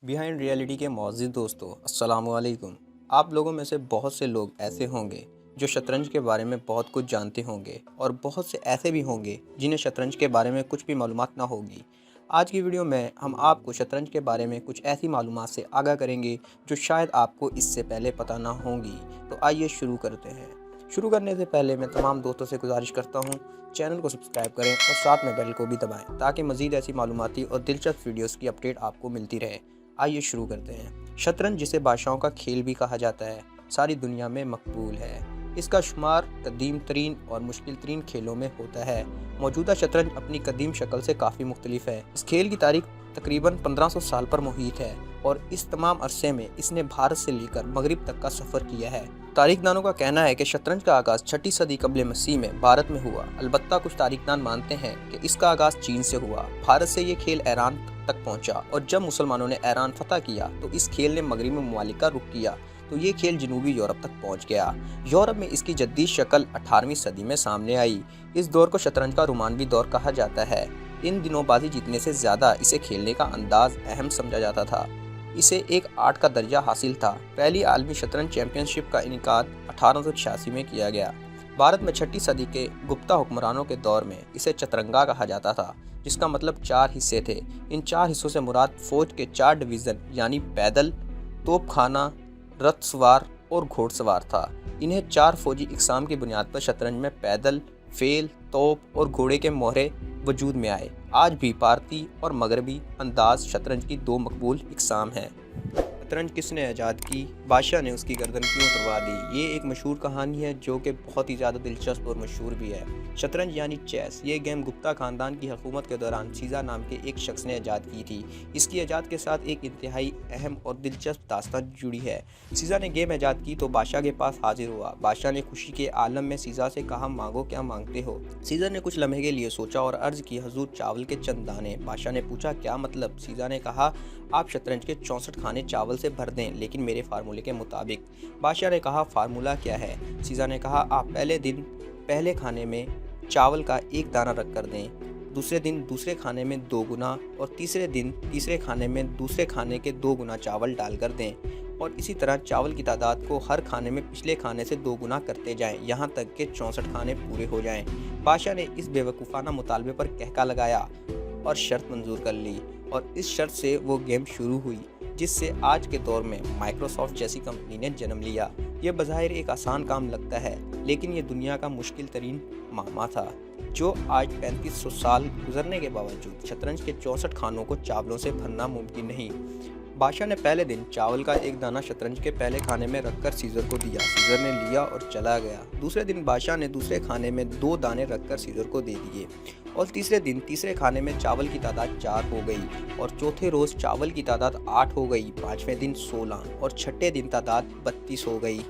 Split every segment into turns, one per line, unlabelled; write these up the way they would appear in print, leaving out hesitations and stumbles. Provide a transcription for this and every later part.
Behind reality के मुअज़्ज़िज़ दोस्तों, अस्सलामु अलैकुम। आप लोगों में से बहुत से लोग ऐसे होंगे जो शतरंज के बारे में बहुत कुछ जानते होंगे और बहुत से ऐसे भी होंगे जिन्हें शतरंज के बारे में कुछ भी मालूमात ना होगी। आज की वीडियो में हम आपको शतरंज के बारे में कुछ ऐसी मालूमात से आगाह करेंगे जो शायद आपको इससे पहले पता ना होंगी। तो आइए शुरू करते हैं। शुरू करने से पहले मैं तमाम दोस्तों से गुजारिश करता हूँ, चैनल को सब्सक्राइब करें और साथ में बेल को भी दबाएं ताकि मज़ीद ऐसी मालूमाती और दिलचस्प वीडियोस की अपडेट आपको मिलती रहे। आइए शुरू करते हैं। शतरंज, जिसे बादशाहों का खेल भी कहा जाता है, सारी दुनिया में मकबूल है। इसका शुमार कदीम तरीन और मुश्किल तरीन खेलों में होता है। मौजूदा शतरंज अपनी कदीम शक्ल से काफ़ी मुख्तलिफ है। इस खेल की तारीख तकरीबन 1500 साल पर मुहित है और इस तमाम अरसे में इसने भारत से लेकर मगरिब तक का सफ़र किया है। तारीखदानों का कहना है कि शतरंज का आगाज़ 6ठी सदी कबल मसीह में भारत में हुआ। अलबत्ता कुछ तारीखदान मानते हैं कि इसका आगाज़ चीन से हुआ। भारत से ये खेल ईरान तक पहुंचा और जब मुसलमानों ने ईरान फतह किया तो इस खेल ने मगरिबी ममालिक का रुख किया तो ये खेल जनूबी यूरोप तक पहुंच गया। यूरोप में इसकी जद्दी शक्ल 18वीं सदी में सामने आई। इस दौर को शतरंज का रोमानवी दौर कहा जाता है। इन दिनों बाजी जीतने से ज़्यादा इसे खेलने का अंदाज अहम समझा जाता था। इसे एक आर्ट का दर्जा हासिल था। पहली आलमी शतरंज चैंपियनशिप का इनेकाद 1886 में किया गया। भारत में 6ठी सदी के गुप्ता हुक्मरानों के दौर में इसे चतरंगा कहा जाता था, जिसका मतलब 4 हिस्से थे। इन 4 हिस्सों से मुराद फौज के 4 डिवीज़न यानी पैदल, तोपखाना, रथ सवार और घोड़सवार था। इन्हें 4 फौजी इकसाम की बुनियाद पर शतरंज में पैदल, फेल, तोप और घोड़े के मोहरे वजूद में आए। आज भी भारतीय और मगरबी अंदाज शतरंज की 2 मकबूल इकसाम हैं। शतरंज किसने ईजाद की? बादशाह ने उसकी गर्दन क्यों उतरवा दी? ये एक मशहूर कहानी है जो कि बहुत ही ज़्यादा दिलचस्प और मशहूर भी है। शतरंज यानी चेस, ये गेम गुप्ता खानदान की हुकूमत के दौरान सीजा नाम के एक शख्स ने ईजाद की थी। इसकी ईजाद के साथ एक इंतहाई अहम और दिलचस्प दास्तान जुड़ी है। सीजा ने गेम ईजाद की तो बादशाह के पास हाजिर हुआ। बादशाह ने खुशी के आलम में सीजा से कहा, मांगो, क्या मांगते हो? सीजा ने कुछ लम्हे के लिए सोचा और अर्ज की, हजूर, चावल के चंद दाने। बादशाह ने पूछा, क्या मतलब? सीजा ने कहा, आप शतरंज के 64 खाने चावल से भर दें, लेकिन मेरे फार्मूले के मुताबिक। बादशाह ने कहा, फार्मूला क्या है? सीजा ने कहा, आप पहले दिन पहले खाने में चावल का 1 दाना रख कर दें, दूसरे दिन दूसरे खाने में 2 गुना और तीसरे दिन तीसरे खाने में दूसरे खाने के 2 गुना चावल डालकर दें और इसी तरह चावल की तादाद को हर खाने में पिछले खाने से 2 गुना करते जाएं, यहाँ तक कि 64 खाने पूरे हो जाएं। बादशाह ने इस बेवकूफ़ाना मुतालबे पर कहका लगाया और शर्त मंजूर कर ली और इस शर्त से वो गेम शुरू हुई, जिससे आज के दौर में माइक्रोसॉफ्ट जैसी कंपनी ने जन्म लिया। ये बज़ाहिर एक आसान काम लगता है, लेकिन ये दुनिया का मुश्किल तरीन मामला था, जो आज 3500 साल गुजरने के बावजूद शतरंज के 64 खानों को चावलों से भरना मुमकिन नहीं। बादशाह ने पहले दिन चावल का 1 दाना शतरंज के पहले खाने में रखकर सीजर को दिया। सीजर ने लिया और चला गया। दूसरे दिन बादशाह ने दूसरे खाने में 2 दाने रखकर सीजर को दे दिए और तीसरे दिन तीसरे खाने में चावल की तादाद 4 हो गई और चौथे रोज़ चावल की तादाद 8 हो गई। 5वें दिन 16 और छठे दिन तादाद 32 हो गई।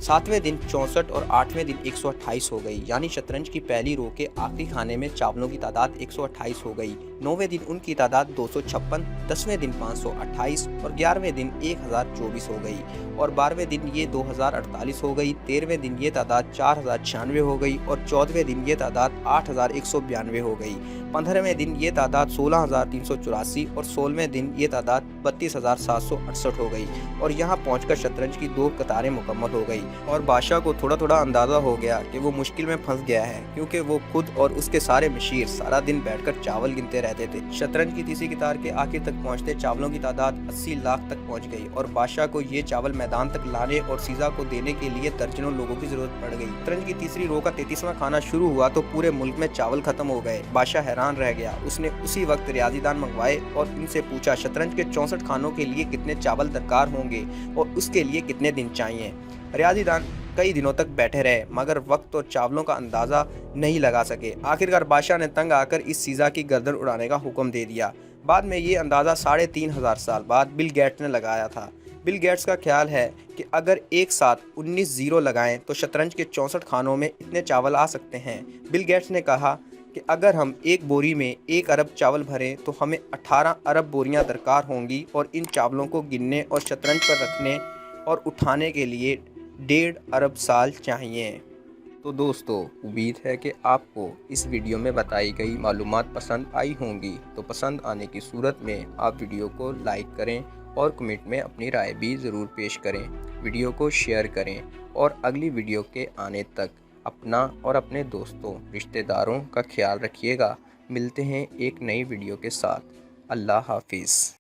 7वें दिन 64 और 8वें दिन 128 हो गई। यानी शतरंज की पहली रो के आखिरी खाने में चावलों की तादाद 128 हो गई। 9वें दिन उनकी तादाद 256, 10वें दिन 528 और 11वें दिन 1024 हो गई और 12वें दिन ये 2048 हो गई। 13वें दिन ये तादाद 4096 हो गई और 14वें दिन ये तादाद 8192 हो गई। 15वें दिन ये तादाद 16384 और 16वें दिन ये तादाद 32768 हो गई और यहाँ पहुँचकर शतरंज की 2 कतारें मुकम्मल हो गई और बादशाह को थोड़ा थोड़ा अंदाज़ा हो गया कि वो मुश्किल में फंस गया है, क्योंकि वो खुद और उसके सारे मशीर सारा दिन बैठकर चावल गिनते रहते थे। शतरंज की तीसरी कतार के आखिर तक पहुंचते चावलों की तादाद 80 लाख तक पहुंच गई और बादशाह को ये चावल मैदान तक लाने और सीजा को देने के लिए दर्जनों लोगों की जरूरत पड़ गई। शतरंज की तीसरी रो का 33वां खाना शुरू हुआ तो पूरे मुल्क में चावल खत्म हो गए। बादशाह हैरान रह गया। उसने उसी वक्त रियाजीदान मंगवाए और उनसे पूछा, शतरंज के 64 खानों के लिए कितने चावल दरकार होंगे और उसके लिए कितने दिन चाहिए? रियाजीदान कई दिनों तक बैठे रहे मगर वक्त और चावलों का अंदाज़ा नहीं लगा सके। आखिरकार बादशाह ने तंग आकर इस सीजा की गर्दन उड़ाने का हुक्म दे दिया। बाद में ये अंदाज़ा 3500 साल बाद बिल गेट्स ने लगाया था। बिल गेट्स का ख्याल है कि अगर एक साथ 19 ज़ीरो लगाएं तो शतरंज के 64 खानों में इतने चावल आ सकते हैं। बिल गेट्स ने कहा कि अगर हम एक बोरी में 1 अरब चावल भरें तो हमें 18 अरब बोरियां दरकार होंगी और इन चावलों को गिनने और शतरंज पर रखने और उठाने के लिए 1.5 अरब साल चाहिए। تو دوستو امید ہے کہ آپ کو اس ویڈیو میں بتائی گئی معلومات پسند آئی ہوں گی، تو پسند آنے کی صورت میں آپ ویڈیو کو لائک کریں اور کمنٹ میں اپنی رائے بھی ضرور پیش کریں، ویڈیو کو شیئر کریں اور اگلی ویڈیو کے آنے تک اپنا اور اپنے دوستوں رشتہ داروں کا خیال رکھیے گا۔ ملتے ہیں ایک نئی ویڈیو کے ساتھ۔ اللہ حافظ۔